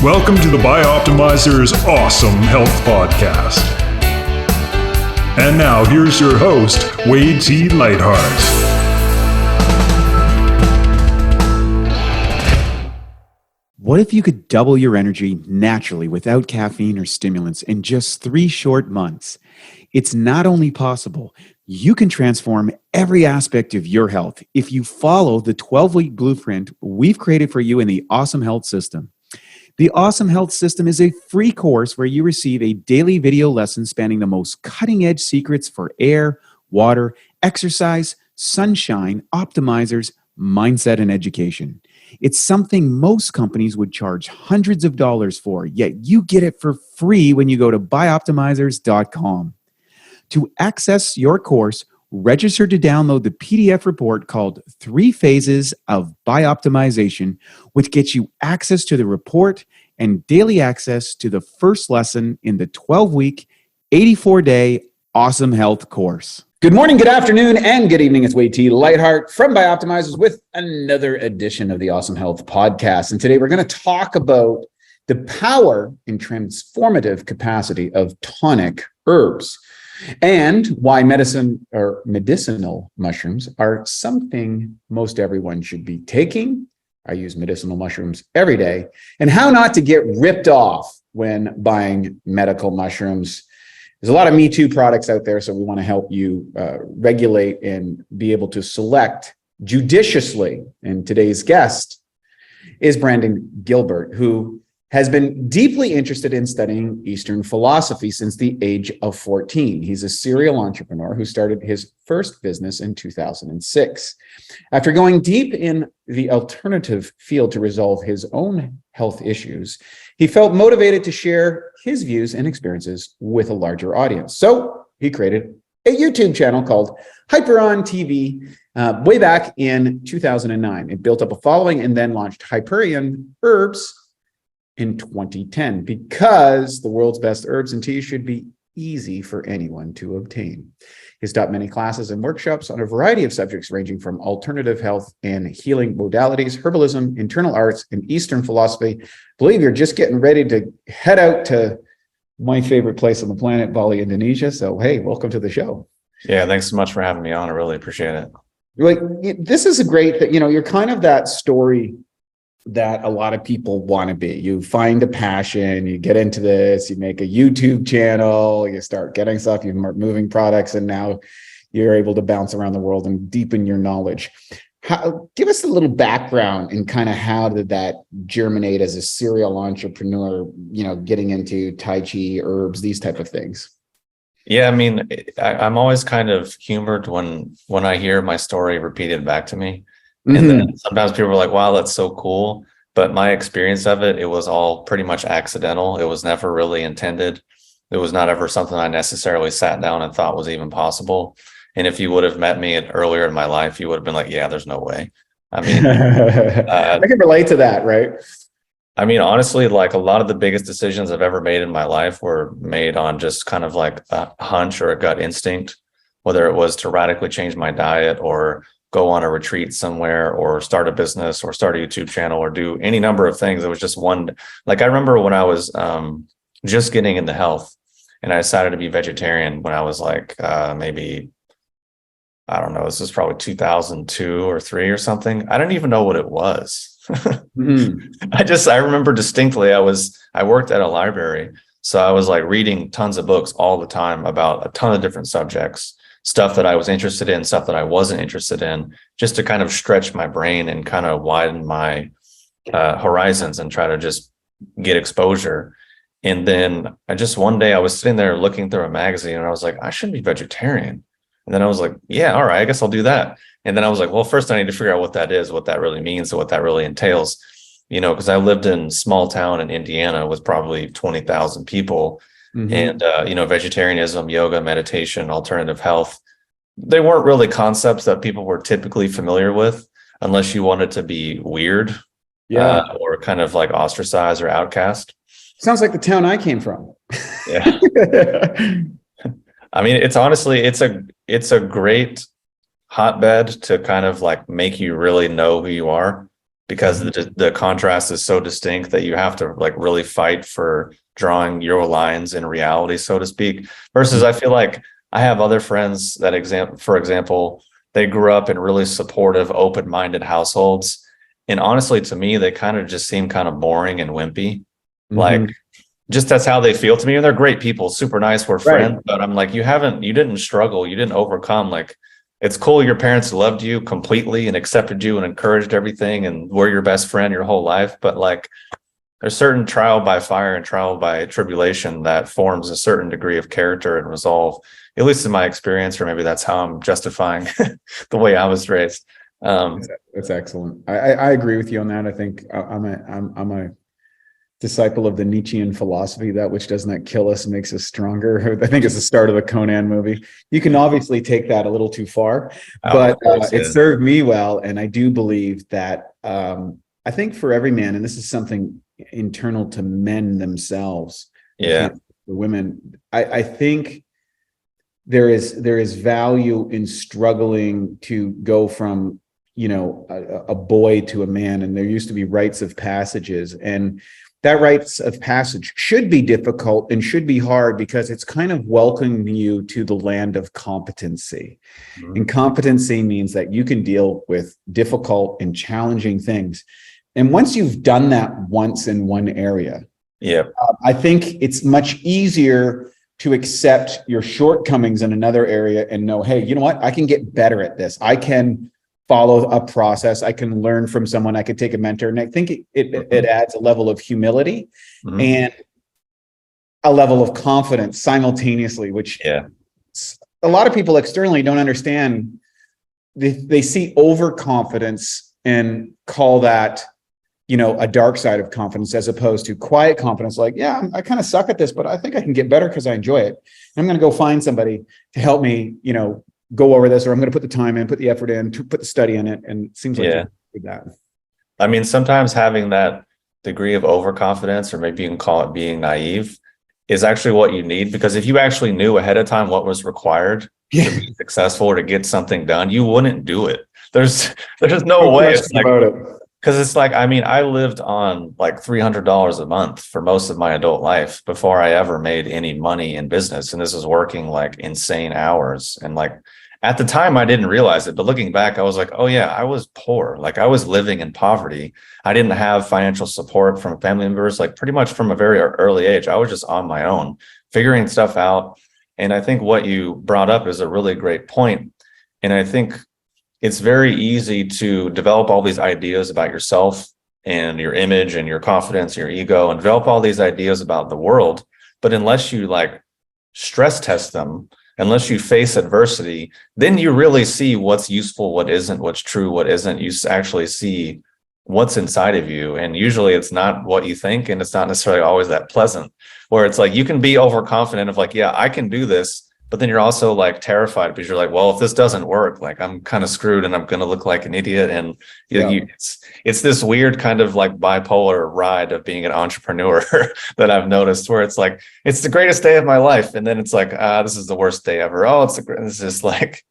Welcome to the Bioptimizers Awesome Health Podcast. And now here's your host, Wade T. Lightheart. What if you could double your energy naturally without caffeine or stimulants in just 3 short months? It's not only possible, you can transform every aspect of your health if you follow the 12-week blueprint we've created for you in the Awesome Health System. The Awesome Health System is a free course where you receive a daily video lesson spanning the most cutting-edge secrets for air, water, exercise, sunshine, optimizers, mindset, and education. It's something most companies would charge hundreds of dollars for, yet you get it for free when you go to bioptimizers.com. To access your course, register to download the PDF report called 3 Phases of Bioptimization, which gets you access to the report and daily access to the first lesson in the 12-week, 84-day Awesome Health course. Good morning, good afternoon, and good evening. It's Wade T. Lightheart from Bioptimizers with another edition of the Awesome Health Podcast. And today we're going to talk about the power and transformative capacity of tonic herbs, and why medicinal mushrooms are something most everyone should be taking. I use medicinal mushrooms every day, and how not to get ripped off when buying medical mushrooms. There's a lot of Me Too products out there, so we want to help you regulate and be able to select judiciously. And today's guest is Brandon Gilbert, who has been deeply interested in studying Eastern philosophy since the age of 14. He's a serial entrepreneur who started his first business in 2006. After going deep in the alternative field to resolve his own health issues, he felt motivated to share his views and experiences with a larger audience. So he created a YouTube channel called Hyperon TV way back in 2009. It built up a following and then launched Hyperion Herbs in 2010, because the world's best herbs and teas should be easy for anyone to obtain. He's taught many classes and workshops on a variety of subjects ranging from alternative health and healing modalities, herbalism, internal arts, and Eastern philosophy. I believe you're just getting ready to head out to my favorite place on the planet, Bali, Indonesia. So, hey, welcome to the show. Yeah, thanks so much for having me on. I really appreciate it. This is a great, you're kind of that story that a lot of people want to be. You find a passion, you get into this, you make a YouTube channel, you start getting stuff, you start moving products, and now you're able to bounce around the world and deepen your knowledge. Give us a little background and kind of how did that germinate as a serial entrepreneur, getting into Tai Chi, herbs, these type of things? Yeah, I mean, I'm always kind of humored when I hear my story repeated back to me. And then sometimes people are like, wow, that's so cool. But my experience of it was all pretty much accidental. It was never really intended. It was not ever something I necessarily sat down and thought was even possible. And if you would have met me earlier in my life, you would have been like, yeah, there's no way. I mean, I can relate to that, right? I mean, honestly, like a lot of the biggest decisions I've ever made in my life were made on just kind of like a hunch or a gut instinct, whether it was to radically change my diet or go on a retreat somewhere or start a business or start a YouTube channel or do any number of things. It was just one, like I remember when I was just getting into health and I decided to be vegetarian when I was like, maybe, I don't know, this was probably 2002 or 3 or something. I didn't even know what it was. I remember distinctly, I worked at a library. So I was like reading tons of books all the time about a ton of different subjects, stuff that I was interested in, stuff that I wasn't interested in, just to kind of stretch my brain and kind of widen my horizons and try to just get exposure. And then one day I was sitting there looking through a magazine and I was like, I should be vegetarian. And then I was like, yeah, all right, I guess I'll do that. And then I was like, well, first I need to figure out what that is, what that really means, and what that really entails, because I lived in small town in Indiana with probably 20,000 people. And, vegetarianism, yoga, meditation, alternative health, they weren't really concepts that people were typically familiar with unless you wanted to be weird or kind of like ostracized or outcast. Sounds like the town I came from. Yeah. I mean, it's honestly, it's a great hotbed to kind of like make you really know who you are. because the contrast is so distinct that you have to like really fight for drawing your lines in reality, so to speak. Versus I feel like I have other friends that for example, they grew up in really supportive, open-minded households. And honestly, to me, they kind of just seem kind of boring and wimpy. Like, just that's how they feel to me. And they're great people, super nice, we're friends. But I'm like, you didn't struggle, you didn't overcome. Like, it's cool your parents loved you completely and accepted you and encouraged everything and were your best friend your whole life. But like, there's certain trial by fire and trial by tribulation that forms a certain degree of character and resolve, at least in my experience, or maybe that's how I'm justifying the way I was raised. That's excellent. I agree with you on that. I think I'm a disciple of the Nietzschean philosophy, that which does not kill us makes us stronger. I think it's the start of the Conan movie. You can obviously take that a little too far, but it served me well. And I do believe that I think for every man, and this is something internal to men themselves, for women, I think there is value in struggling to go from a boy to a man, and there used to be rites of passages, and that rites of passage should be difficult and should be hard because it's kind of welcoming you to the land of competency. And competency means that you can deal with difficult and challenging things. And once you've done that once in one area, I think it's much easier to accept your shortcomings in another area and know, hey, you know what? I can get better at this. I can follow a process. I can learn from someone. I could take a mentor. And I think it adds a level of humility and a level of confidence simultaneously, which a lot of people externally don't understand. They see overconfidence and call that, a dark side of confidence, as opposed to quiet confidence. Like, yeah, I kind of suck at this, but I think I can get better because I enjoy it. And I'm going to go find somebody to help me, go over this, or I'm going to put the time in, put the effort in, to put the study in it. And it seems like you do that. I mean, sometimes having that degree of overconfidence, or maybe you can call it being naive, is actually what you need. Because if you actually knew ahead of time what was required to be successful or to get something done, you wouldn't do it. There's no way. It's like, because it's like, I mean, I lived on like $300 a month for most of my adult life before I ever made any money in business. And this was working like insane hours. And like, at the time, I didn't realize it, but looking back, I was like, oh yeah, I was poor. Like, I was living in poverty. I didn't have financial support from family members, like pretty much from a very early age. I was just on my own, figuring stuff out. And I think what you brought up is a really great point. And I think it's very easy to develop all these ideas about yourself and your image and your confidence, your ego, and develop all these ideas about the world. But unless you like stress test them, unless you face adversity, then you really see what's useful, what isn't, what's true, what isn't. You actually see what's inside of you. And usually it's not what you think, and it's not necessarily always that pleasant, where it's like you can be overconfident of like, yeah, I can do this. But then you're also like terrified because you're like, well, if this doesn't work, like I'm kind of screwed and I'm going to look like an idiot. And it's this weird kind of like bipolar ride of being an entrepreneur that I've noticed, where it's like, it's the greatest day of my life. And then it's like, this is the worst day ever. Oh, it's just like.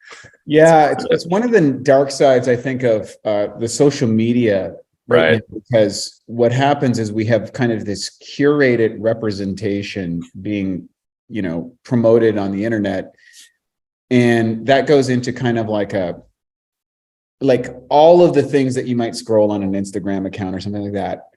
It's one of the dark sides, I think, of the social media. Right. Now, because what happens is we have kind of this curated representation being promoted on the internet, and that goes into kind of like all of the things that you might scroll on an Instagram account or something like that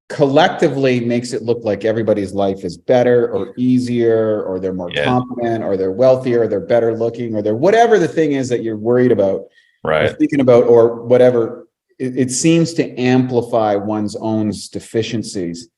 collectively makes it look like everybody's life is better or easier, or they're more confident, or they're wealthier, or they're better looking, or they're whatever the thing is that you're worried about, or thinking about, or whatever. It seems to amplify one's own deficiencies.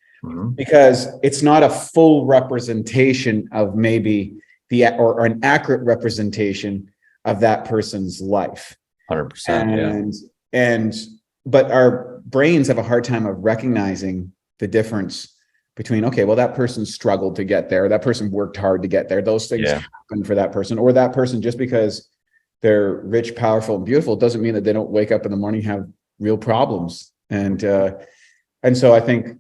Because it's not a full representation of maybe or an accurate representation of that person's life. 100%. But our brains have a hard time of recognizing the difference between, okay, well, that person struggled to get there, that person worked hard to get there. Those things happen for that person, or that person, just because they're rich, powerful, and beautiful, doesn't mean that they don't wake up in the morning and have real problems. And so I think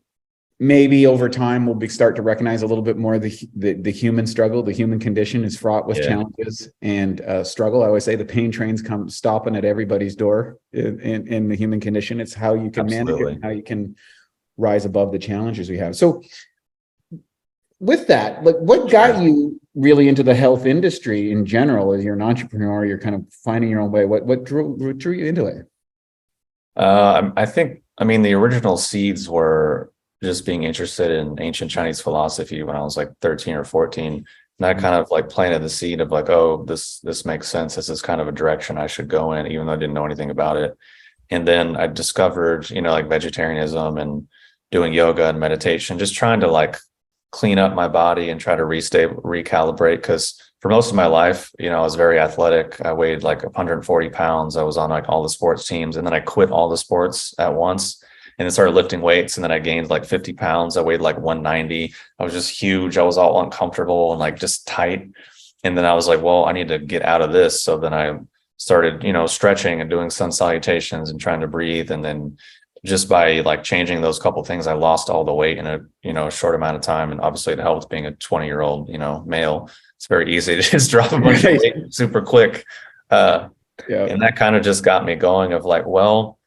maybe over time we'll start to recognize a little bit more the human struggle. The human condition is fraught with challenges and struggle. I always say the pain trains come stopping at everybody's door in the human condition. It's how you can manage it, and how you can rise above the challenges we have. So with that, like, what got you really into the health industry in general? As you're an entrepreneur, you're kind of finding your own way. What drew you into it? I think, the original seeds were just being interested in ancient Chinese philosophy when I was like 13 or 14. And that kind of like planted the seed of like, oh, this makes sense. This is kind of a direction I should go in, even though I didn't know anything about it. And then I discovered, like vegetarianism and doing yoga and meditation, just trying to like clean up my body and try to recalibrate. Because for most of my life, I was very athletic. I weighed like 140 pounds. I was on like all the sports teams. And then I quit all the sports at once and then started lifting weights. And then I gained like 50 pounds. I weighed like 190. I was just huge. I was all uncomfortable and like just tight. And then I was like, well, I need to get out of this. So then I started, stretching and doing sun salutations and trying to breathe. And then just by like changing those couple things, I lost all the weight in a short amount of time. And obviously it helped being a 20-year-old, male. It's very easy to just drop a bunch of weight super quick. And that kind of just got me going of like, well,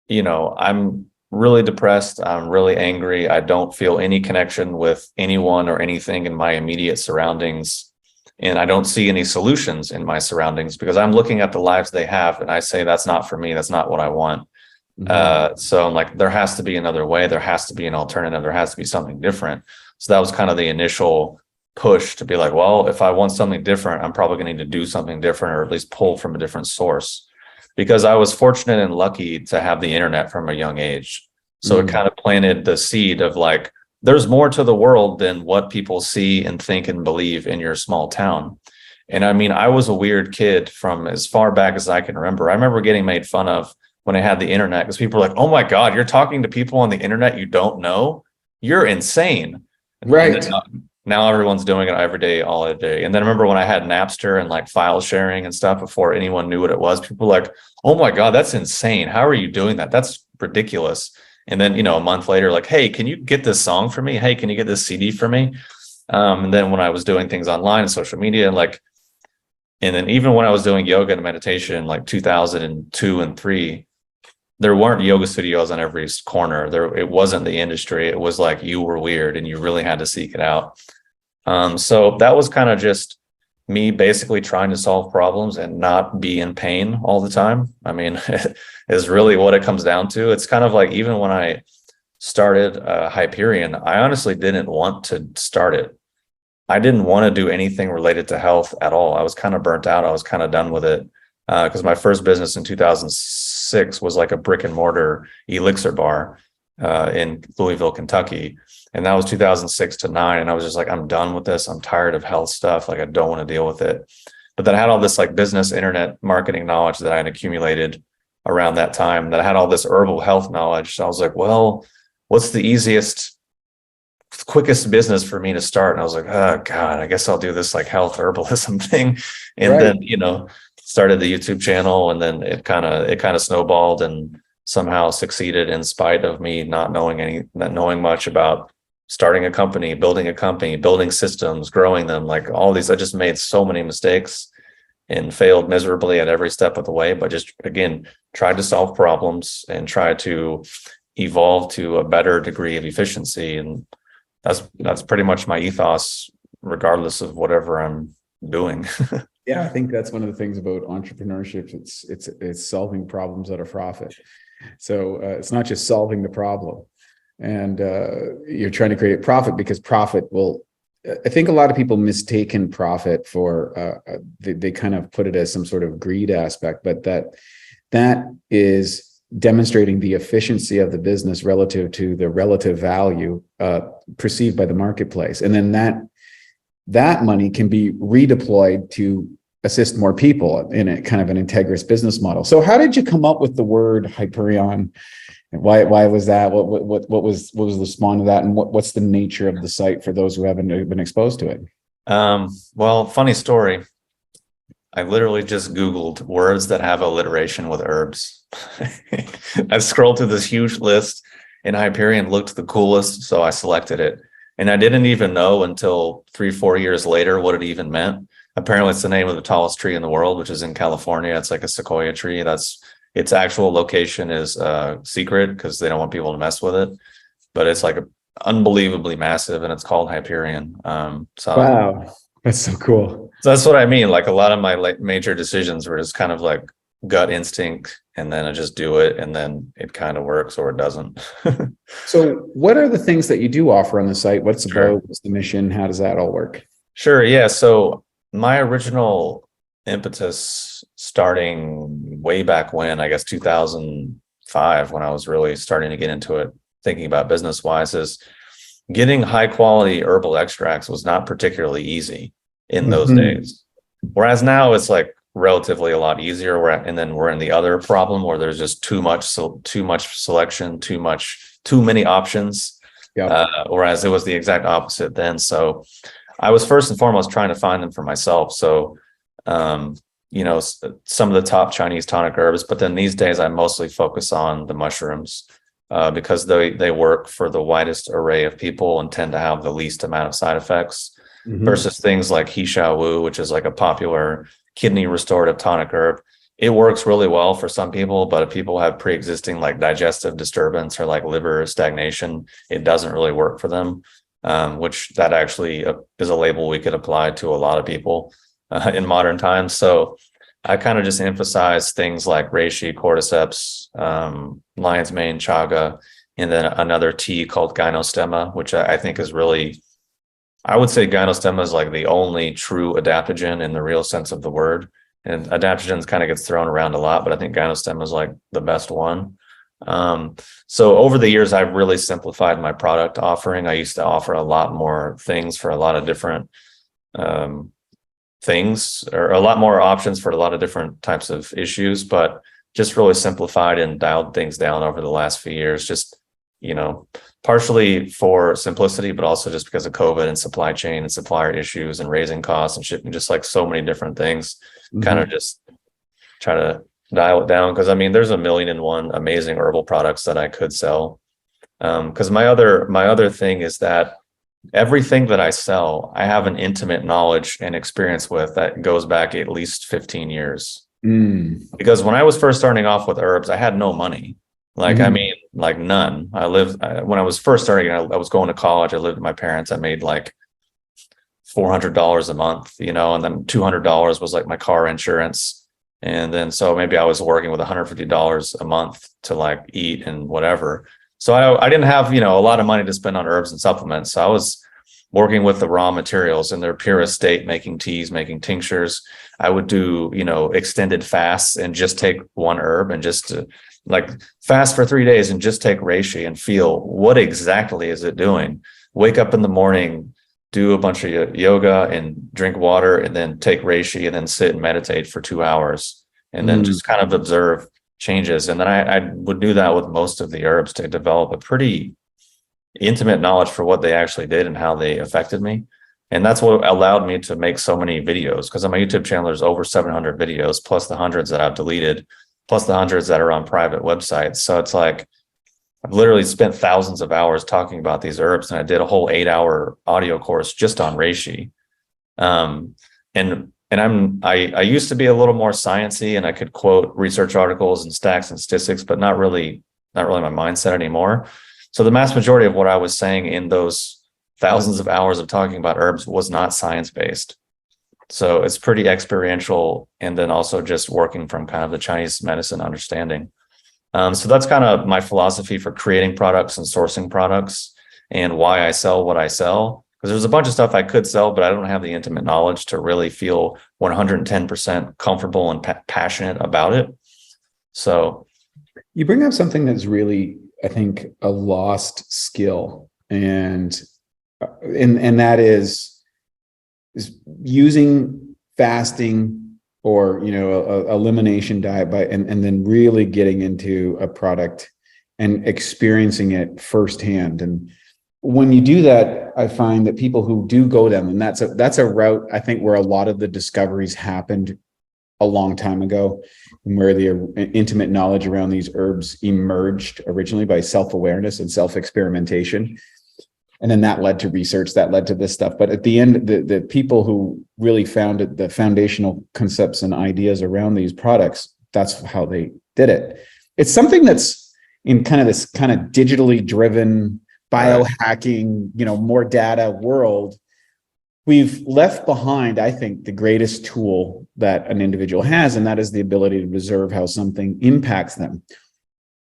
I'm really depressed. I'm really angry. I don't feel any connection with anyone or anything in my immediate surroundings. And I don't see any solutions in my surroundings because I'm looking at the lives they have. And I say, that's not for me. That's not what I want. So I'm like, there has to be another way. There has to be an alternative. There has to be something different. So that was kind of the initial push to be like, well, if I want something different, I'm probably going to need to do something different, or at least pull from a different source, because I was fortunate and lucky to have the internet from a young age. So it kind of planted the seed of like, there's more to the world than what people see and think and believe in your small town. And I was a weird kid from as far back as I can remember. I remember getting made fun of when I had the internet, because people were like, oh my God, you're talking to people on the internet you don't know? You're insane. Right. Now everyone's doing it every day, all day. And then I remember when I had Napster and like file sharing and stuff before anyone knew what it was, people were like, oh my God, that's insane. How are you doing that? That's ridiculous. And then, a month later, like, hey, can you get this song for me? Hey, can you get this CD for me? And then when I was doing things online and social media, and then even when I was doing yoga and meditation, like 2002 and 3, there weren't yoga studios on every corner. It wasn't the industry. It was like you were weird and you really had to seek it out. So that was kind of just me basically trying to solve problems and not be in pain all the time. Is really what it comes down to. It's kind of like, even when I started Hyperion, I honestly didn't want to start it. I didn't want to do anything related to health at all. I was kind of burnt out. I was kind of done with it. Because my first business in 2006 was like a brick and mortar elixir bar in Louisville, Kentucky. And that was 2006 to 9. And I was just like, I'm done with this. I'm tired of health stuff. Like, I don't want to deal with it. But then I had all this like business internet marketing knowledge that I had accumulated around that time, that I had all this herbal health knowledge. So I was like, well, what's the quickest business for me to start? And I was like, oh God, I guess I'll do this like health herbalism thing. And then, started the YouTube channel, and then it kind of snowballed and somehow succeeded in spite of me not knowing much about starting a company, building systems, growing them, like all these. I just made so many mistakes and failed miserably at every step of the way, but just, again, tried to solve problems and try to evolve to a better degree of efficiency. And that's pretty much my ethos, regardless of whatever I'm doing. Yeah, I think that's one of the things about entrepreneurship. It's solving problems at a profit. So it's not just solving the problem, and you're trying to create profit, because profit will. I think a lot of people mistaken profit for they kind of put it as some sort of greed aspect, but that is demonstrating the efficiency of the business relative to the relative value perceived by the marketplace, and then that money can be redeployed to assist more people in a kind of an integrous business model. So how did you come up with the word Hyperion? And why was that? What was the spawn of that? And what's the nature of the site for those who haven't been exposed to it? Well, funny story. I literally just Googled words that have alliteration with herbs. I scrolled through this huge list, and Hyperion looked the coolest, so I selected it. And I didn't even know until 3-4 years later what it even meant. Apparently, it's the name of the tallest tree in the world, which is in California. It's like a sequoia tree. That's its actual location is secret because they don't want people to mess with it. But it's like unbelievably massive, and it's called Hyperion. Wow, that's so cool. So that's what I mean. Like a lot of my major decisions were just kind of like gut instinct, and then I just do it, and then it kind of works or it doesn't. So what are the things that you do offer on the site? What's the Sure. about? What's the mission? How does that all work? Sure. Yeah. So my original impetus starting way back when, I guess 2005, when I was really starting to get into it, thinking about business wise, is getting high quality herbal extracts was not particularly easy in those days. Whereas now it's like relatively a lot easier. And then we're in the other problem where there's just too much selection, too many options. Yeah. Whereas it was the exact opposite then. So I was first and foremost trying to find them for myself. So, some of the top Chinese tonic herbs, but then these days I mostly focus on the mushrooms because they work for the widest array of people and tend to have the least amount of side effects versus things like He Shao Wu, which is like a popular kidney restorative tonic herb. It works really well for some people, but if people have pre-existing like digestive disturbance or like liver stagnation, it doesn't really work for them, which that actually is a label we could apply to a lot of people in modern times. So I kind of just emphasize things like reishi, cordyceps, lion's mane, chaga, and then another tea called gynostemma, which I think is really, I would say gynostemma is like the only true adaptogen in the real sense of the word. And adaptogens kind of gets thrown around a lot, but I think gynostemma is like the best one. So over the years, I've really simplified my product offering. I used to offer a lot more things for a lot of different things, or a lot more options for a lot of different types of issues, but just really simplified and dialed things down over the last few years, just, partially for simplicity, but also just because of COVID and supply chain and supplier issues and raising costs and shipping, just like so many different things, kind of just try to dial it down. Cause I mean, there's 1,000,001 amazing herbal products that I could sell. Cause my other thing is that everything that I sell, I have an intimate knowledge and experience with that goes back at least 15 years. Because when I was first starting off with herbs, I had no money. I mean, like none. When I was first starting, I was going to college. I lived with my parents. I made like $400 a month, and then $200 was like my car insurance. And then, so maybe I was working with $150 a month to like eat and whatever. So I didn't have, a lot of money to spend on herbs and supplements. So I was working with the raw materials in their purest state, making teas, making tinctures. I would do, extended fasts and just take one herb and just like fast for 3 days and just take reishi and feel what exactly is it doing. Wake up in the morning, do a bunch of yoga and drink water, and then take reishi and then sit and meditate for 2 hours and then just kind of observe changes. And then I would do that with most of the herbs to develop a pretty intimate knowledge for what they actually did and how they affected me. And that's what allowed me to make so many videos, because on my YouTube channel, there's over 700 videos, plus the hundreds that I've deleted, plus the hundreds that are on private websites. So it's like, I've literally spent thousands of hours talking about these herbs, and I did a whole 8-hour audio course just on reishi. I used to be a little more sciencey, and I could quote research articles and stats and statistics, but not really my mindset anymore. So the mass majority of what I was saying in those thousands of hours of talking about herbs was not science-based. So it's pretty experiential, and then also just working from kind of the Chinese medicine understanding. So that's kind of my philosophy for creating products and sourcing products, and why I sell what I sell. Because there's a bunch of stuff I could sell, but I don't have the intimate knowledge to really feel 110% comfortable and passionate about it. So you bring up something that's really, I think, a lost skill, and that is using fasting or elimination diet and then really getting into a product and experiencing it firsthand. And when you do that, I find that people who do go down, and that's a route, I think, where a lot of the discoveries happened a long time ago, and where the intimate knowledge around these herbs emerged originally by self-awareness and self-experimentation. And then that led to research, that led to this stuff. But at the end, the people who really founded the foundational concepts and ideas around these products, that's how they did it. It's something that's in kind of this kind of digitally driven biohacking, more data world. We've left behind, I think, the greatest tool that an individual has, and that is the ability to observe how something impacts them.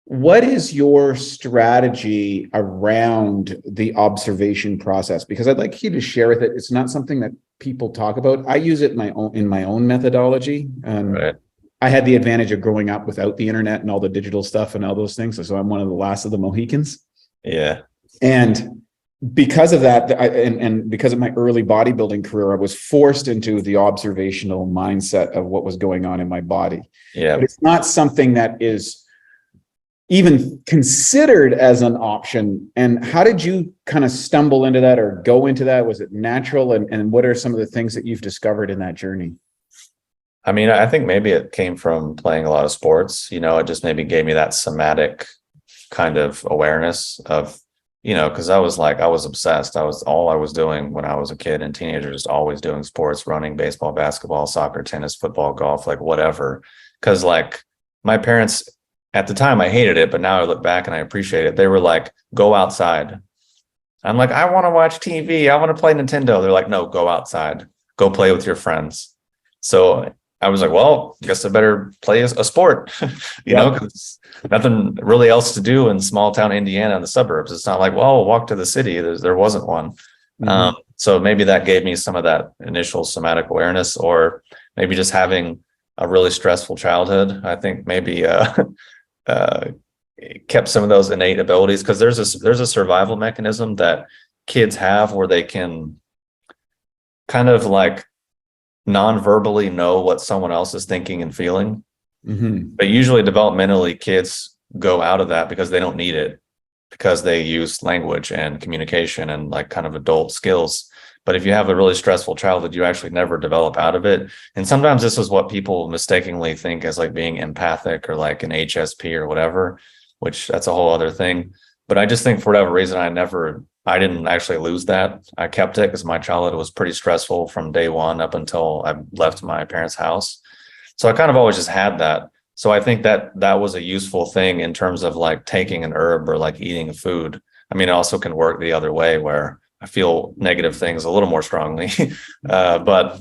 What is your strategy around the observation process? Because I'd like you to share with it. It's not something that people talk about. I use it in my own methodology. Right. I had the advantage of growing up without the internet and all the digital stuff and all those things. So I'm one of the last of the Mohicans. Yeah. And because of that, and because of my early bodybuilding career, I was forced into the observational mindset of what was going on in my body. Yeah. But it's not something that is even considered as an option. And how did you kind of stumble into that or go into that? Was it natural? And what are some of the things that you've discovered in that journey? I mean, I think maybe it came from playing a lot of sports. It just maybe gave me that somatic kind of awareness of, because I was obsessed. All I was doing when I was a kid and teenager, just always doing sports, running, baseball, basketball, soccer, tennis, football, golf, like whatever. Because like my parents at the time, I hated it, but now I look back and I appreciate it. They were like, go outside. I'm like, I want to watch TV. I want to play Nintendo. They're like, no, go outside, go play with your friends. So I was like, well, I guess I better play a sport, because nothing really else to do in small town Indiana in the suburbs. It's not like, well, I'll walk to the city. There wasn't one. Mm-hmm. So maybe that gave me some of that initial somatic awareness, or maybe just having a really stressful childhood. I think maybe kept some of those innate abilities, because there's a survival mechanism that kids have where they can kind of like non-verbally know what someone else is thinking and feeling. Mm-hmm. But usually developmentally, kids go out of that because they don't need it, because they use language and communication and like kind of adult skills. But if you have a really stressful childhood, you actually never develop out of it. And sometimes this is what people mistakenly think as like being empathic or like an HSP or whatever, which that's a whole other thing. But I just think for whatever reason, I didn't actually lose that. I kept it because my childhood was pretty stressful from day one up until I left my parents' house. So I kind of always just had that. So I think that was a useful thing in terms of like taking an herb or like eating a food. I mean, it also can work the other way where I feel negative things a little more strongly. But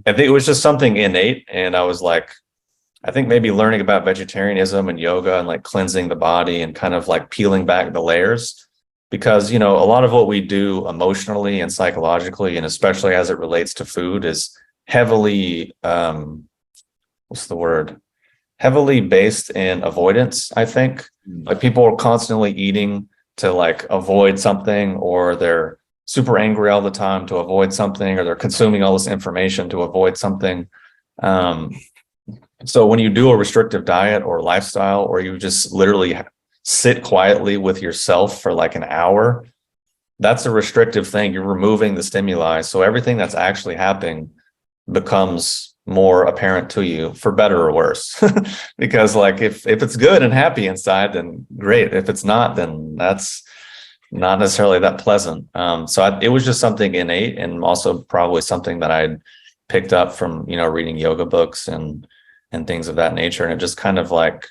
I think it was just something innate. And I was like, I think maybe learning about vegetarianism and yoga and like cleansing the body and kind of like peeling back the layers. Because, a lot of what we do emotionally and psychologically, and especially as it relates to food, is heavily, heavily based in avoidance, I think. Like people are constantly eating to like avoid something, or they're super angry all the time to avoid something, or they're consuming all this information to avoid something. So when you do a restrictive diet or lifestyle, or you just literally sit quietly with yourself for like an hour, that's a restrictive thing. You're removing the stimuli. So everything that's actually happening becomes more apparent to you, for better or worse. Because like if it's good and happy inside, then great. If it's not, then that's not necessarily that pleasant. It was just something innate, and also probably something that I'd picked up from, reading yoga books and things of that nature. And it just kind of like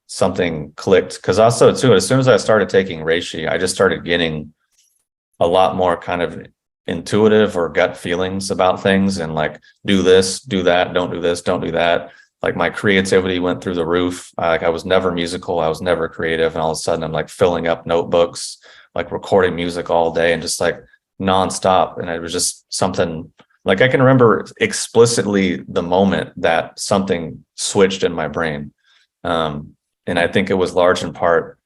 something clicked, because also too, as soon as I started taking reishi, I just started getting a lot more kind of intuitive or gut feelings about things, and like, do this, do that, don't do this, don't do that. Like my creativity went through the roof. I was never musical, I was never creative, and all of a sudden I'm like filling up notebooks, like recording music all day and just like nonstop. And it was just something like, I can remember explicitly the moment that something switched in my brain. And I think it was large in part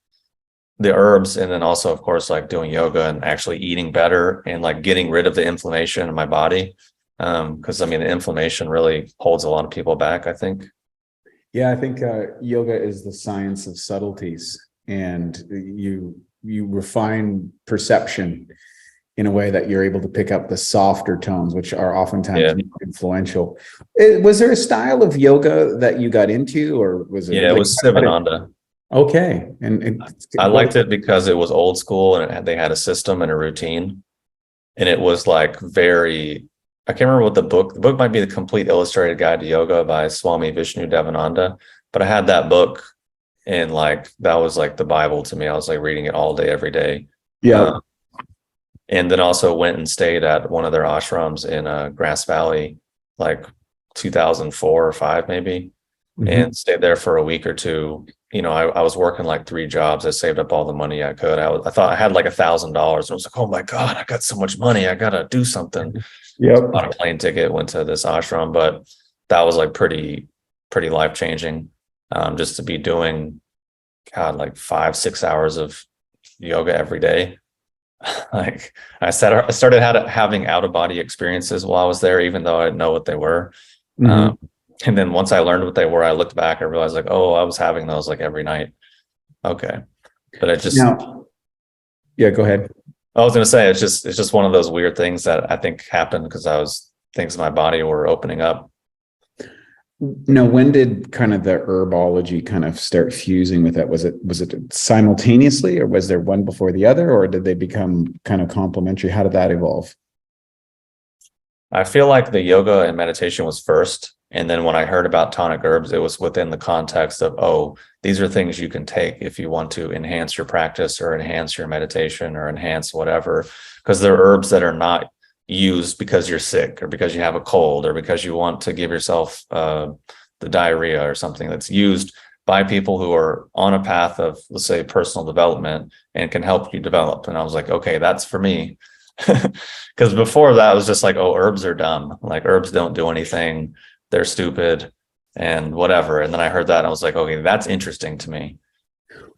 the herbs, and then also, of course, like doing yoga and actually eating better and like getting rid of the inflammation in my body. Because I mean, the inflammation really holds a lot of people back, I think. Yeah, I think yoga is the science of subtleties, and you refine perception in a way that you're able to pick up the softer tones, which are oftentimes more influential. Was there a style of yoga that you got into, or was it? Yeah, it was Sivananda. Okay. I liked it because it was old school and they had a system and a routine. And it was like very, I can't remember what the book might be The Complete Illustrated Guide to Yoga by Swami Vishnu Devananda. But I had that book and like, that was like the Bible to me. I was like reading it all day, every day. Yeah. And then also went and stayed at one of their ashrams in Grass Valley, like 2004 or 5 maybe, and stayed there for a week or two. You know, I was working like 3 jobs. I saved up all the money I could. I thought I had like $1,000. I was like, oh my God, I got so much money. I got to do something. Yep. Bought a plane ticket, went to this ashram, but that was like pretty life-changing. Just to be doing, God, like 5-6 hours of yoga every day. Like I started having out-of-body experiences while I was there, even though I didn't know what they were. And then once I learned what they were, I looked back and realized like, oh, I was having those like every night. Okay. But it just, yeah, go ahead. I was going to say, it's just one of those weird things that I think happened because things in my body were opening up. Now, when did kind of the herbology kind of start fusing with that? Was it simultaneously, or was there one before the other, or did they become kind of complementary? How did that evolve? I feel like the yoga and meditation was first. And then when I heard about tonic herbs, it was within the context of, oh, these are things you can take if you want to enhance your practice or enhance your meditation or enhance whatever, because they're herbs that are not used because you're sick or because you have a cold or because you want to give yourself the diarrhea or something. That's used by people who are on a path of, let's say, personal development and can help you develop. And I was like, okay, that's for me. Because before that, I was just like, oh, herbs are dumb. Like herbs don't do anything. They're stupid and whatever. And then I heard that and I was like, okay, that's interesting to me.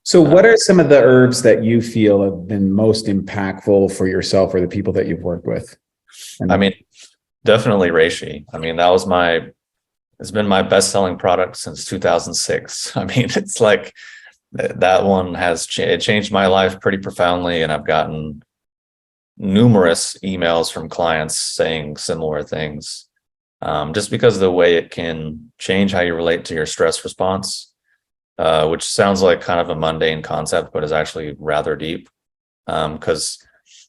So what are some of the herbs that you feel have been most impactful for yourself or the people that you've worked with? I mean, definitely reishi. I mean, it's been my best-selling product since 2006. I mean, it's like that one it changed my life pretty profoundly. And I've gotten numerous emails from clients saying similar things. Just because of the way it can change how you relate to your stress response, which sounds like kind of a mundane concept, but is actually rather deep. Because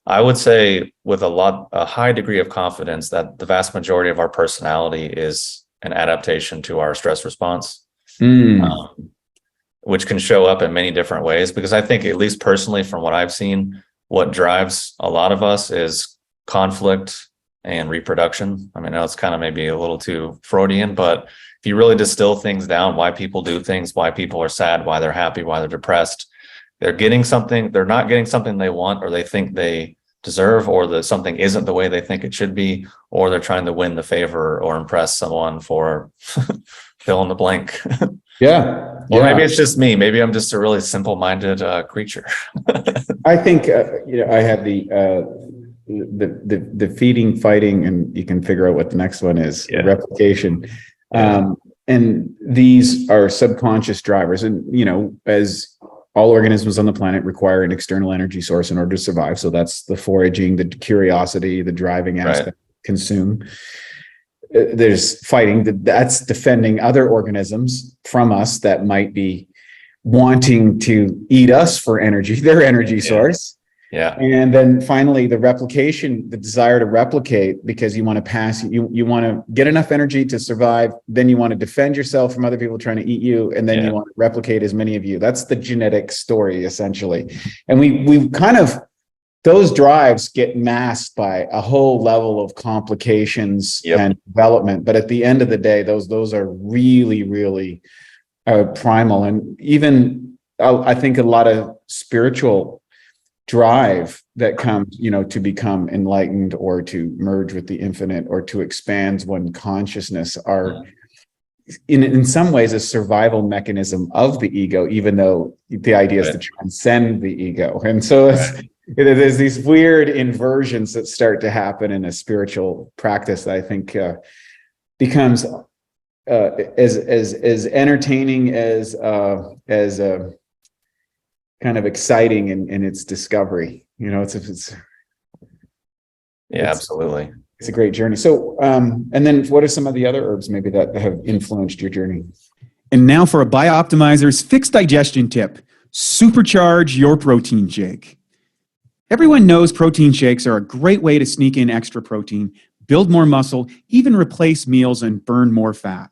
I would say with a high degree of confidence that the vast majority of our personality is an adaptation to our stress response, which can show up in many different ways. Because I think, at least personally, from what I've seen, what drives a lot of us is conflict and reproduction. I mean, I know it's kind of maybe a little too Freudian, but if you really distill things down, why people do things, why people are sad, why they're happy, why they're depressed, they're not getting something they want or they think they deserve, or that something isn't the way they think it should be, or they're trying to win the favor or impress someone for fill in the blank. Yeah. Or maybe it's just me. Maybe I'm just a really simple-minded creature. I think, I had the feeding, fighting, and you can figure out what the next one is, replication. And these are subconscious drivers. And, as all organisms on the planet require an external energy source in order to survive. So that's the foraging, the curiosity, the driving aspect, consume. There's fighting, that's defending other organisms from us that might be wanting to eat us for energy, their energy source. Yeah. And then finally, the replication, the desire to replicate, because you want to pass, you want to get enough energy to survive. Then you want to defend yourself from other people trying to eat you. And then you want to replicate as many of you. That's the genetic story, essentially. And we kind of, those drives get masked by a whole level of complications and development. But at the end of the day, those are really, really primal. And even I think a lot of spiritual drive that comes, to become enlightened or to merge with the infinite or to expand one consciousness are in some ways a survival mechanism of the ego, even though the idea is to transcend the ego. And so there's these weird inversions that start to happen in a spiritual practice that I think becomes as entertaining as kind of exciting in its discovery. It's Yeah, absolutely. It's a great journey. So, and then what are some of the other herbs maybe that have influenced your journey? And now for a Bioptimizers fixed digestion tip: supercharge your protein shake. Everyone knows protein shakes are a great way to sneak in extra protein, build more muscle, even replace meals and burn more fat.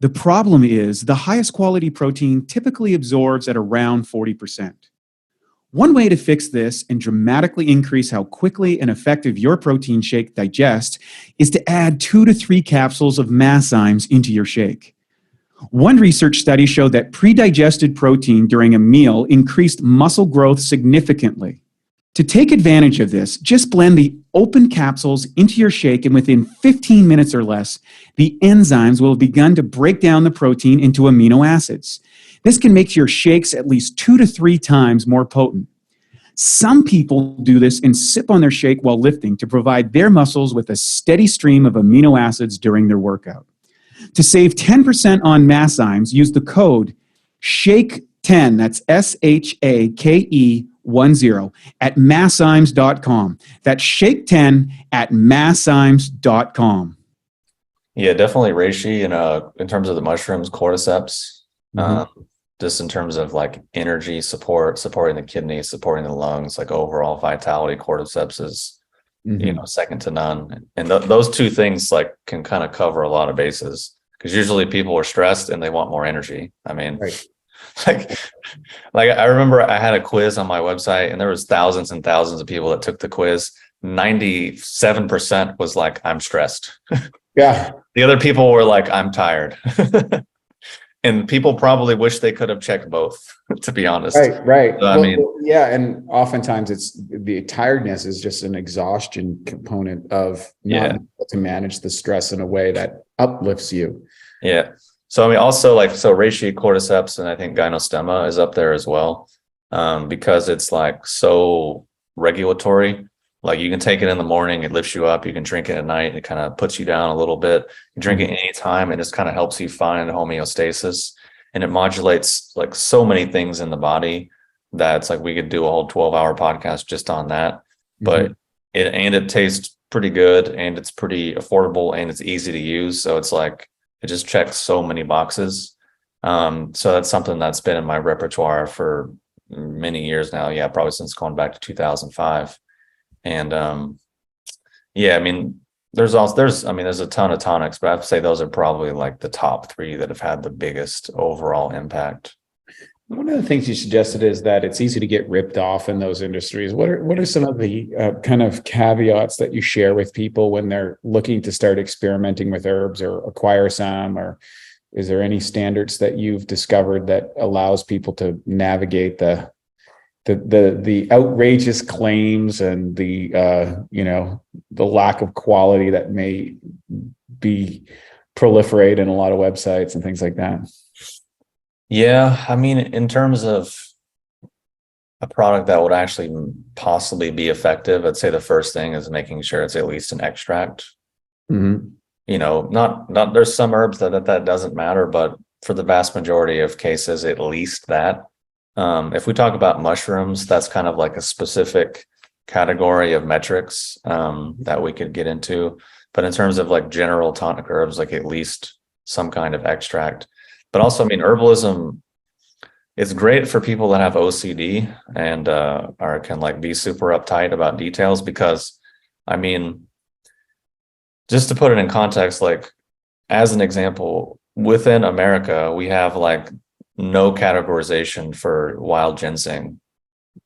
The problem is the highest quality protein typically absorbs at around 40%. One way to fix this and dramatically increase how quickly and effective your protein shake digests is to add 2 to 3 capsules of masszymes into your shake. One research study showed that pre-digested protein during a meal increased muscle growth significantly. To take advantage of this, just blend the open capsules into your shake, and within 15 minutes or less, the enzymes will have begun to break down the protein into amino acids. This can make your shakes at least 2 to 3 times more potent. Some people do this and sip on their shake while lifting to provide their muscles with a steady stream of amino acids during their workout. To save 10% on masszymes, use the code SHAKE10, that's SHAKE10, at masszymes.com. That's SHAKE10 at masszymes.com. Yeah, definitely reishi. And in terms of the mushrooms, cordyceps, just in terms of like energy support, supporting the kidneys, supporting the lungs, like overall vitality, cordyceps is, second to none. And those two things like can kind of cover a lot of bases, because usually people are stressed and they want more energy. I mean, right. like I remember I had a quiz on my website and there was thousands and thousands of people that took the quiz. 97% was like, I'm stressed. Yeah. The other people were like, I'm tired. And people probably wish they could have checked both, to be honest. Right. So, I mean, yeah. And oftentimes it's the tiredness is just an exhaustion component of not able to manage the stress in a way that uplifts you. Yeah. So, I mean, also so reishi, cordyceps, and I think gynostemma is up there as well, because it's like so regulatory. Like you can take it in the morning, it lifts you up. You can drink it at night, it kind of puts you down a little bit. You drink it anytime, it just kind of helps you find homeostasis. And it modulates like so many things in the body that it's like we could do a whole 12-hour podcast just on that. But it tastes pretty good, and it's pretty affordable, and it's easy to use. So it's like it just checks so many boxes. So that's something that's been in my repertoire for many years now. Yeah, probably since going back to 2005. And I mean, there's a ton of tonics, but I have to say those are probably like the top 3 that have had the biggest overall impact. One of the things you suggested is that it's easy to get ripped off in those industries. What are some of the kind of caveats that you share with people when they're looking to start experimenting with herbs or acquire some? Or is there any standards that you've discovered that allows people to navigate the outrageous claims and the lack of quality that may be proliferate in a lot of websites and things like that? Yeah, I mean, in terms of a product that would actually possibly be effective, I'd say the first thing is making sure it's at least an extract. Not there's some herbs that doesn't matter, but for the vast majority of cases, at least that. If we talk about mushrooms, that's kind of like a specific category of metrics that we could get into. But in terms of like general tonic herbs, like at least some kind of extract. But also, I mean, herbalism, it's great for people that have OCD and can like be super uptight about details, because, I mean, just to put it in context, like as an example, within America, we have like no categorization for wild ginseng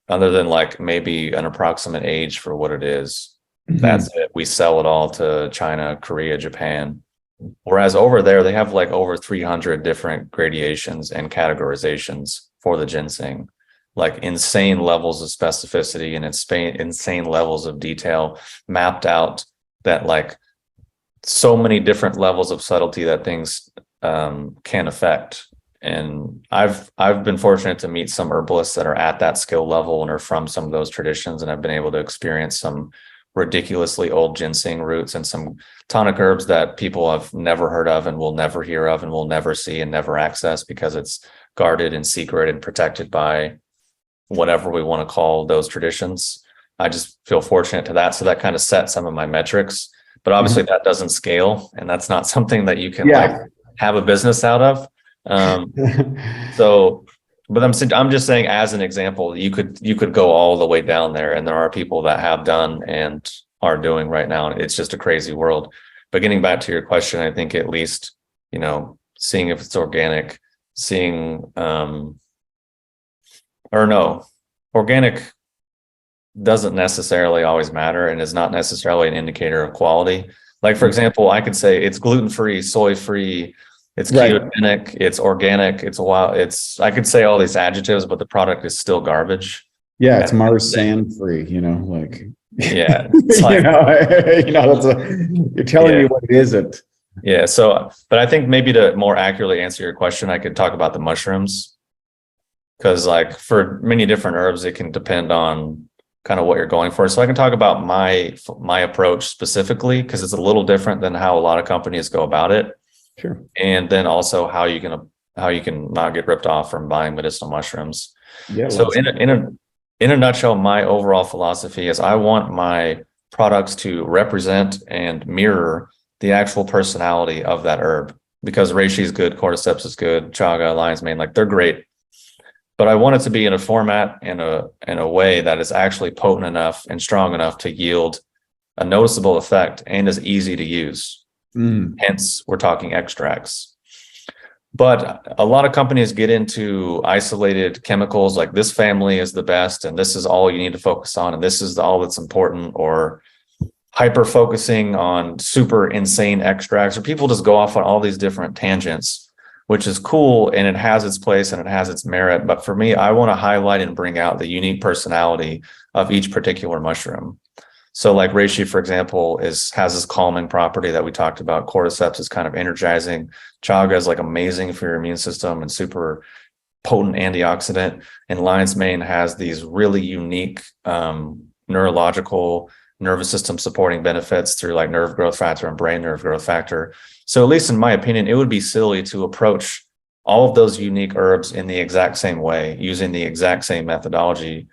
other than like maybe an approximate age for what it is. That's it. We sell it all to China, Korea, Japan. Whereas over there, they have like over 300 different gradations and categorizations for the ginseng, like insane levels of specificity and insane levels of detail mapped out, that like so many different levels of subtlety that things can affect. And I've been fortunate to meet some herbalists that are at that skill level and are from some of those traditions, and I've been able to experience some ridiculously old ginseng roots and some tonic herbs that people have never heard of and will never hear of and will never see and never access, because it's guarded and secret and protected by whatever we want to call those traditions. I just feel fortunate to that. So that kind of set some of my metrics, but obviously that doesn't scale, and that's not something that you can like have a business out of. So, but I'm just saying, as an example, you could go all the way down there, and there are people that have done and are doing right now. It's just a crazy world. But getting back to your question, I think at least, seeing if it's organic, organic doesn't necessarily always matter and is not necessarily an indicator of quality. Like, for example, I could say it's gluten-free, soy-free, it's ketogenic, it's organic, I could say all these adjectives, but the product is still garbage. Yeah, it's Mars sand free, like. Yeah. It's like, you're telling me what it isn't. Yeah. So, but I think maybe to more accurately answer your question, I could talk about the mushrooms, because like for many different herbs, it can depend on kind of what you're going for. So I can talk about my approach specifically, because it's a little different than how a lot of companies go about it. Sure. And then also how you can not get ripped off from buying medicinal mushrooms. Yeah. So in a nutshell, my overall philosophy is I want my products to represent and mirror the actual personality of that herb, because reishi is good, cordyceps is good, chaga, lion's mane, like they're great. But I want it to be in a format and in a way that is actually potent enough and strong enough to yield a noticeable effect and is easy to use. Hence, we're talking extracts. But a lot of companies get into isolated chemicals, like this family is the best, and this is all you need to focus on, and this is all that's important, or hyper focusing on super insane extracts, or people just go off on all these different tangents, which is cool and it has its place and it has its merit. But for me, I want to highlight and bring out the unique personality of each particular mushroom. So like reishi, for example, has this calming property that we talked about. Cordyceps is kind of energizing. Chaga is like amazing for your immune system and super potent antioxidant. And lion's mane has these really unique neurological nervous system supporting benefits through like nerve growth factor and brain nerve growth factor. So at least in my opinion, it would be silly to approach all of those unique herbs in the exact same way, using the exact same methodology,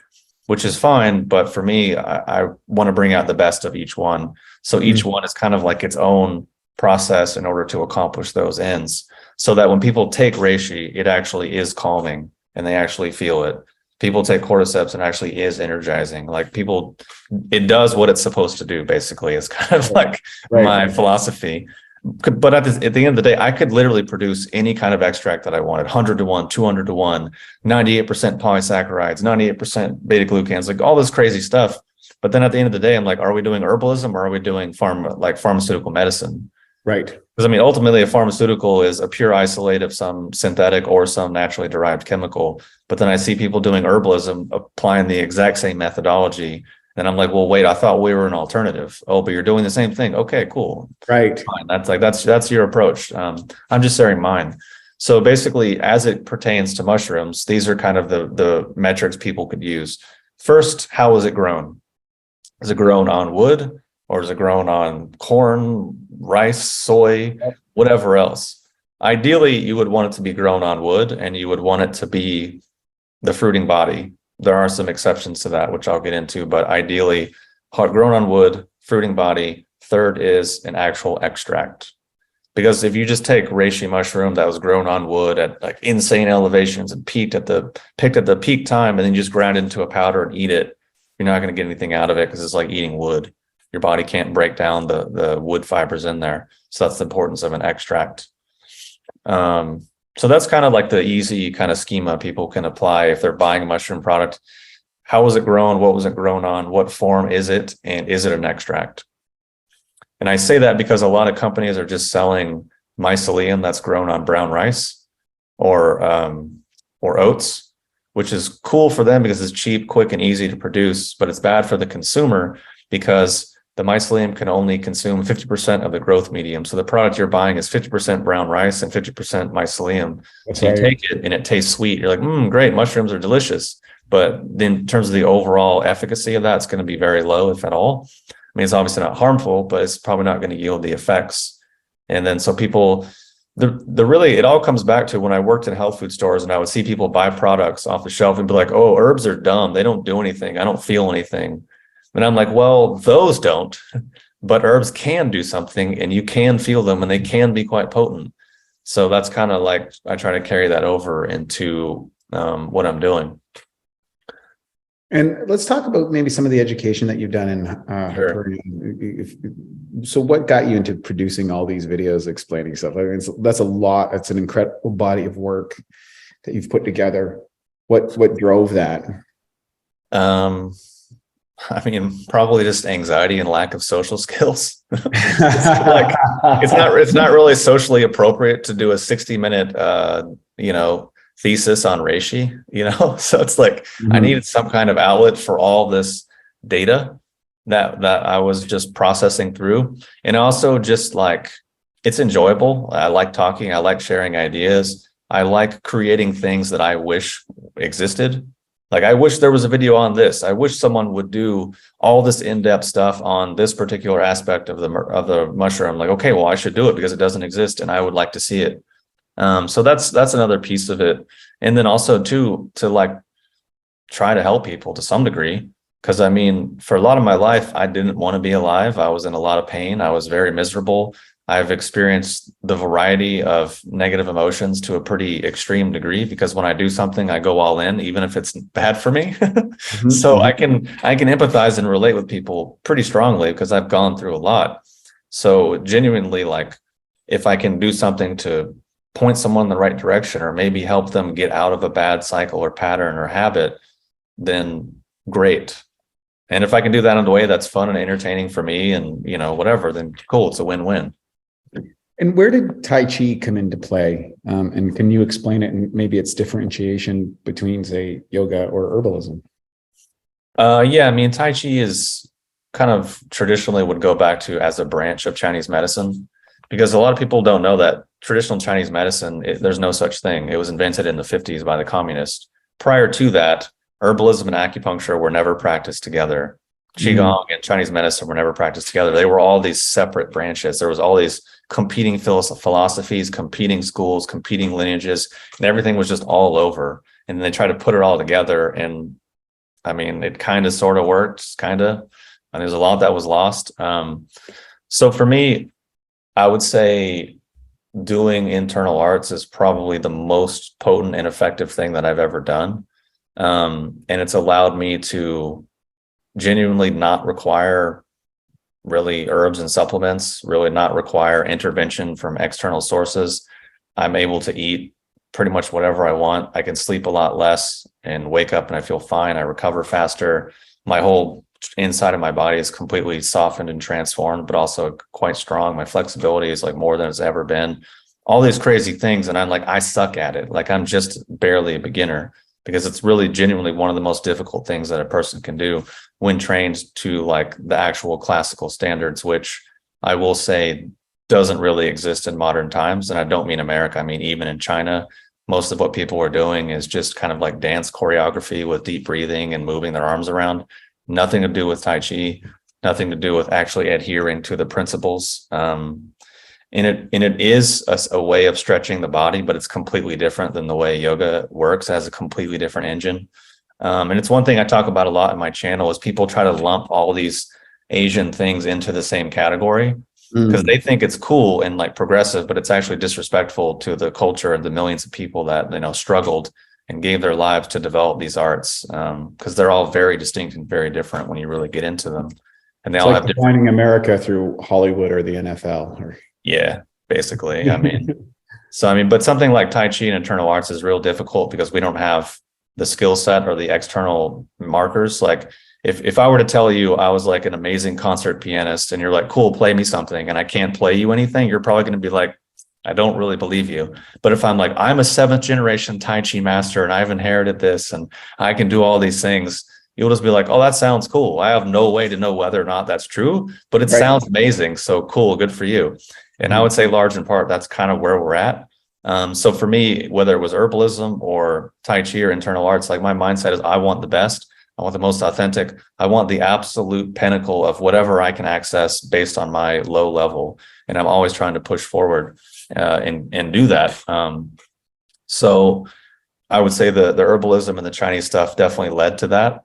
which is fine. But for me, I want to bring out the best of each one. So each one is kind of like its own process in order to accomplish those ends, so that when people take reishi, it actually is calming and they actually feel it. People take cordyceps and actually is energizing. Like it does what it's supposed to do, basically. It's kind of like my philosophy. But at the end of the day, I could literally produce any kind of extract that I wanted, 100 to 1, 200 to 1, 98% polysaccharides, 98% beta glucans, like all this crazy stuff. But then at the end of the day, I'm like, are we doing herbalism or are we doing pharmaceutical medicine? Right. Because I mean, ultimately, a pharmaceutical is a pure isolate of some synthetic or some naturally derived chemical. But then I see people doing herbalism, applying the exact same methodology. And I'm like, well, wait, I thought we were an alternative. Oh, but you're doing the same thing. Okay, cool. Right. Fine. That's your approach. I'm just sharing mine. So basically, as it pertains to mushrooms, these are kind of the metrics people could use. First, how is it grown? Is it grown on wood, or is it grown on corn, rice, soy, whatever else? Ideally, you would want it to be grown on wood, and you would want it to be the fruiting body. There are some exceptions to that, which I'll get into, but ideally, grown on wood, fruiting body. Third is an actual extract. Because if you just take reishi mushroom that was grown on wood at like insane elevations and picked at the peak time, and then you just grind it into a powder and eat it, you're not going to get anything out of it, because it's like eating wood. Your body can't break down the wood fibers in there. So that's the importance of an extract. So that's kind of like the easy kind of schema people can apply if they're buying a mushroom product. How was it grown? What was it grown on? What form is it? And is it an extract? And I say that because a lot of companies are just selling mycelium that's grown on brown rice or oats, which is cool for them because it's cheap, quick, and easy to produce, but it's bad for the consumer because the mycelium can only consume 50% of the growth medium. So the product you're buying is 50% brown rice and 50% mycelium. So you take it and it tastes sweet. You're like, great, mushrooms are delicious. But then in terms of the overall efficacy of that, it's going to be very low, if at all. I mean, it's obviously not harmful, but it's probably not going to yield the effects. And then so people, it all comes back to when I worked in health food stores and I would see people buy products off the shelf and be like, oh, herbs are dumb. They don't do anything. I don't feel anything. And I'm like, well, those don't, but herbs can do something, and you can feel them, and they can be quite potent. So that's kind of like, I try to carry that over into what I'm doing. And let's talk about maybe some of the education that you've done in So what got you into producing all these videos explaining stuff? I mean, that's a lot. That's an incredible body of work that you've put together. What drove that? I mean, probably just anxiety and lack of social skills. It's not really socially appropriate to do a 60-minute thesis on reishi, so it's like, I needed some kind of outlet for all this data that I was just processing through. And also just like, it's enjoyable. I like talking. I like sharing ideas. I like creating things that I wish existed. Like, I wish there was a video on this. I wish someone would do all this in-depth stuff on this particular aspect of the mushroom. Like, okay, well, I should do it because it doesn't exist, and I would like to see it. So that's another piece of it. And then also too, to like try to help people to some degree. Because I mean, for a lot of my life, I didn't want to be alive. I was in a lot of pain. I was very miserable. I've experienced the variety of negative emotions to a pretty extreme degree, because when I do something, I go all in, even if it's bad for me. So I can empathize and relate with people pretty strongly because I've gone through a lot. So genuinely, like, if I can do something to point someone in the right direction, or maybe help them get out of a bad cycle or pattern or habit, then great. And if I can do that in a way that's fun and entertaining for me and, whatever, then cool, it's a win-win. And where did Tai Chi come into play? And can you explain it, and maybe its differentiation between, say, yoga or herbalism? Yeah, I mean, Tai Chi is kind of traditionally would go back to as a branch of Chinese medicine, because a lot of people don't know that traditional Chinese medicine, there's no such thing. It was invented in the 50s by the communists. Prior to that, herbalism and acupuncture were never practiced together. Qigong and Chinese medicine were never practiced together. They were all these separate branches. There was all these competing philosophies, competing schools, competing lineages, and everything was just all over. And they tried to put it all together. And I mean, it kind of sort of worked, and there's a lot that was lost. So for me, I would say doing internal arts is probably the most potent and effective thing that I've ever done. And it's allowed me to genuinely not require really herbs and supplements, really not require intervention from external sources. I'm able to eat pretty much whatever I want. I can sleep a lot less and wake up and I feel fine. I recover faster. My whole inside of my body is completely softened and transformed, but also quite strong. My flexibility is like more than it's ever been. All these crazy things. And I'm like, I suck at it. Like, I'm just barely a beginner, because it's really genuinely one of the most difficult things that a person can do when trained to like the actual classical standards, which I will say doesn't really exist in modern times. And I don't mean America. I mean, even in China, most of what people are doing is just kind of like dance choreography with deep breathing and moving their arms around. Nothing to do with Tai Chi, nothing to do with actually adhering to the principles. And it is a way of stretching the body, but it's completely different than the way yoga works. It has a completely different engine. And it's one thing I talk about a lot in my channel is people try to lump all these Asian things into the same category because they think it's cool and like progressive, but it's actually disrespectful to the culture and the millions of people that, struggled and gave their lives to develop these arts, because they're all very distinct and very different when you really get into them. And they all have defining America through Hollywood or the NFL. Yeah, basically. But something like Tai Chi and internal arts is real difficult because we don't have the skill set or the external markers. Like if I were to tell you I was like an amazing concert pianist and you're like, cool, play me something, and I can't play you anything, you're probably going to be like, I don't really believe you. But if I'm like, I'm a 7th generation Tai Chi master and I've inherited this and I can do all these things, you'll just be like, oh, that sounds cool. I have no way to know whether or not that's true, but it sounds amazing. So cool, good for you. And I would say large in part, that's kind of where we're at. So for me, whether it was herbalism or Tai Chi or internal arts, like my mindset is I want the best. I want the most authentic. I want the absolute pinnacle of whatever I can access based on my low level. And I'm always trying to push forward and do that. So I would say the herbalism and the Chinese stuff definitely led to that.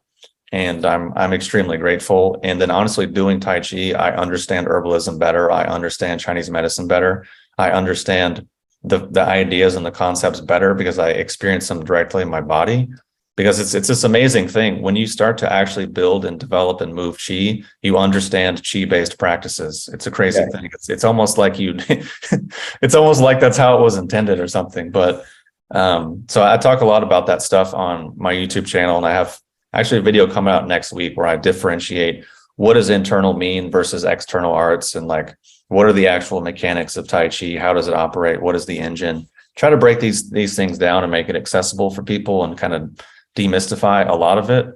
And I'm extremely grateful. And then honestly, doing Tai Chi, I understand herbalism better. I understand Chinese medicine better. I understand the ideas and the concepts better because I experience them directly in my body. Because it's this amazing thing. When you start to actually build and develop and move chi, you understand chi-based practices. It's a crazy thing. It's almost like it's almost like that's how it was intended or something. But so I talk a lot about that stuff on my YouTube channel, and I have actually a video coming out next week where I differentiate what does internal mean versus external arts, and like what are the actual mechanics of Tai Chi? How does it operate? What is the engine? Try to break these things down and make it accessible for people and kind of demystify a lot of it.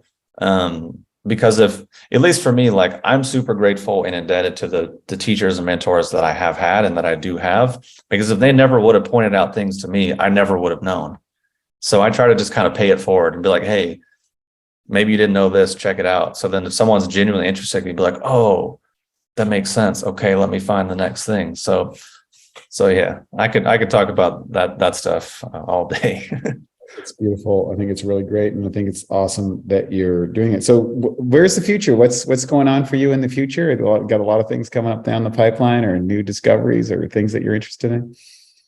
Because if, at least for me, like I'm super grateful and indebted to the teachers and mentors that I have had and that I do have, because if they never would have pointed out things to me, I never would have known. So I try to just kind of pay it forward and be like, hey, maybe you didn't know this, check it out. So then if someone's genuinely interested, you'd be like, oh, that makes sense. Okay, let me find the next thing. So yeah, I could talk about that stuff all day. It's beautiful. I think it's really great. And I think it's awesome that you're doing it. So where's the future? What's going on for you in the future? Got a lot of things coming up down the pipeline, or new discoveries, or things that you're interested in?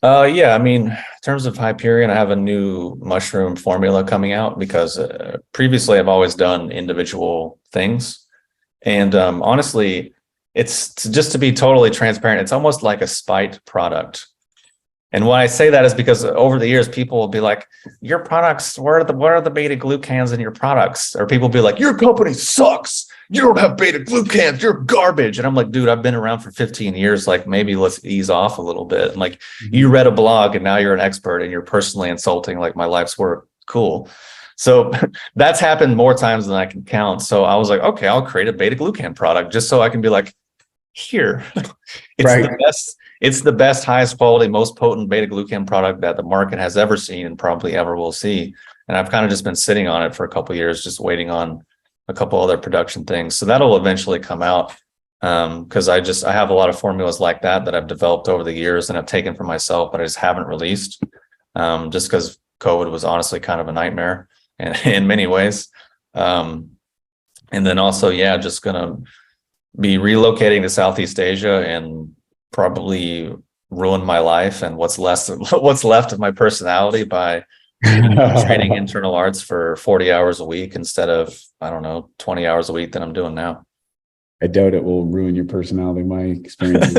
Yeah, I mean, in terms of Hyperion, I have a new mushroom formula coming out because previously I've always done individual things. And honestly, it's just to be totally transparent, it's almost like a spite product. And why I say that is because over the years, people will be like, your products, what are the beta glucans in your products? Or people will be like, your company sucks. You don't have beta glucans. You're garbage. And I'm like, dude, I've been around for 15 years. Like, maybe let's ease off a little bit. And like, you read a blog and now you're an expert and you're personally insulting like my life's work. Cool. So that's happened more times than I can count. So I was like, okay, I'll create a beta glucan product just so I can be like, here, it's right. It's the best, highest quality, most potent beta glucan product that the market has ever seen and probably ever will see. And I've kind of just been sitting on it for a couple of years, just waiting on a couple other production things. So that'll eventually come out, because I have a lot of formulas like that I've developed over the years and I've taken for myself, but I just haven't released, just because COVID was honestly kind of a nightmare in many ways. And then also, yeah, just gonna be relocating to Southeast Asia and probably ruin my life and what's left of my personality by training internal arts for 40 hours a week instead of, I don't know, 20 hours a week that I'm doing now. I doubt it will ruin your personality. My experience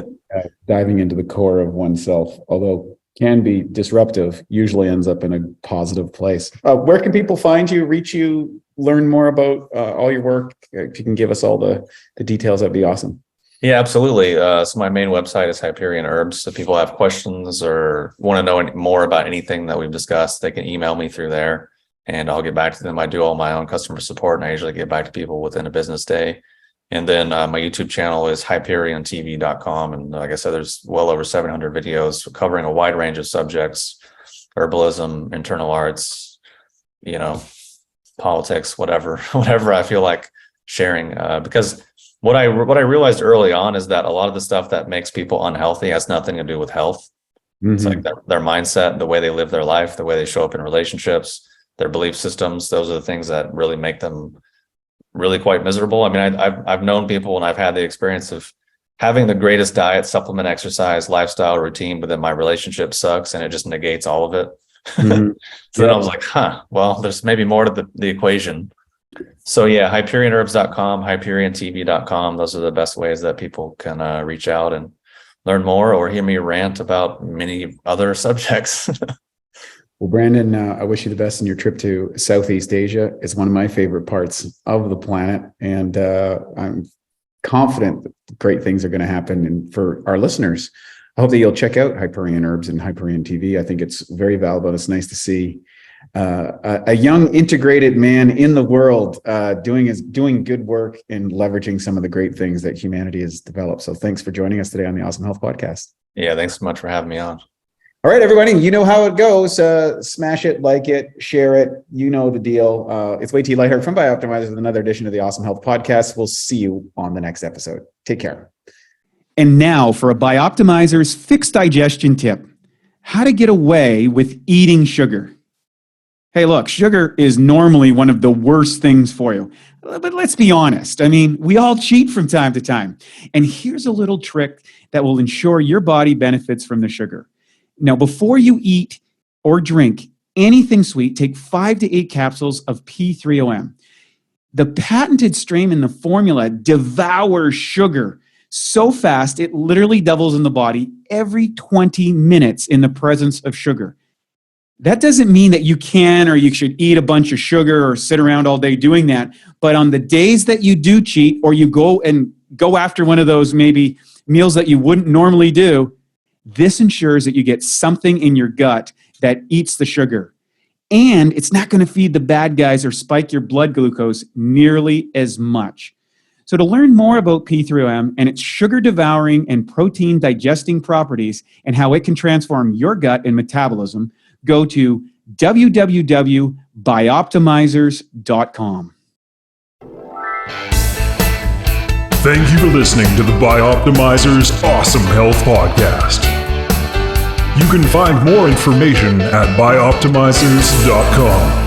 diving into the core of oneself, although can be disruptive, usually ends up in a positive place. Where can people find you, reach you, learn more about all your work? If you can give us all the details, that'd be awesome. Yeah, absolutely. So my main website is Hyperion Herbs. If people have questions or want to know more about anything that we've discussed, they can email me through there and I'll get back to them. I do all my own customer support and I usually get back to people within a business day. And then my YouTube channel is HyperionTV.com. And like I said, there's well over 700 videos covering a wide range of subjects: herbalism, internal arts, politics, whatever I feel like sharing. Because what I realized early on is that a lot of the stuff that makes people unhealthy has nothing to do with health. Mm-hmm. It's like their mindset, the way they live their life, the way they show up in relationships, their belief systems. Those are the things that really make them really quite miserable. I mean, I've known people and I've had the experience of having the greatest diet, supplement, exercise, lifestyle, routine, but then my relationship sucks and it just negates all of it. Mm-hmm. So then I was like, well, there's maybe more to the equation. So yeah, HyperionHerbs.com, HyperionTV.com. Those are the best ways that people can reach out and learn more or hear me rant about many other subjects. Well, Brandon, I wish you the best in your trip to Southeast Asia. It's one of my favorite parts of the planet. And I'm confident that great things are going to happen. And for our listeners, I hope that you'll check out Hyperion Herbs and Hyperion TV. I think it's very valuable. It's nice to see a young integrated man in the world doing good work and leveraging some of the great things that humanity has developed. So thanks for joining us today on the Awesome Health Podcast. Yeah, thanks so much for having me on. All right, everybody, you know how it goes. Smash it, like it, share it. You know the deal. It's Wade T. Lightheart from Bioptimizers with another edition of the Awesome Health Podcast. We'll see you on the next episode. Take care. And now for a Bioptimizers fixed digestion tip: how to get away with eating sugar. Hey, look, sugar is normally one of the worst things for you. But let's be honest. I mean, we all cheat from time to time. And here's a little trick that will ensure your body benefits from the sugar. Now, before you eat or drink anything sweet, take 5 to 8 capsules of P3OM. The patented strain in the formula devours sugar so fast it literally doubles in the body every 20 minutes in the presence of sugar. That doesn't mean that you can or you should eat a bunch of sugar or sit around all day doing that. But on the days that you do cheat or you go after one of those maybe meals that you wouldn't normally do, this ensures that you get something in your gut that eats the sugar. And it's not going to feed the bad guys or spike your blood glucose nearly as much. So to learn more about P3OM and its sugar-devouring and protein-digesting properties and how it can transform your gut and metabolism, go to www.bioptimizers.com. Thank you for listening to the Bioptimizers Awesome Health Podcast. You can find more information at bioptimizers.com.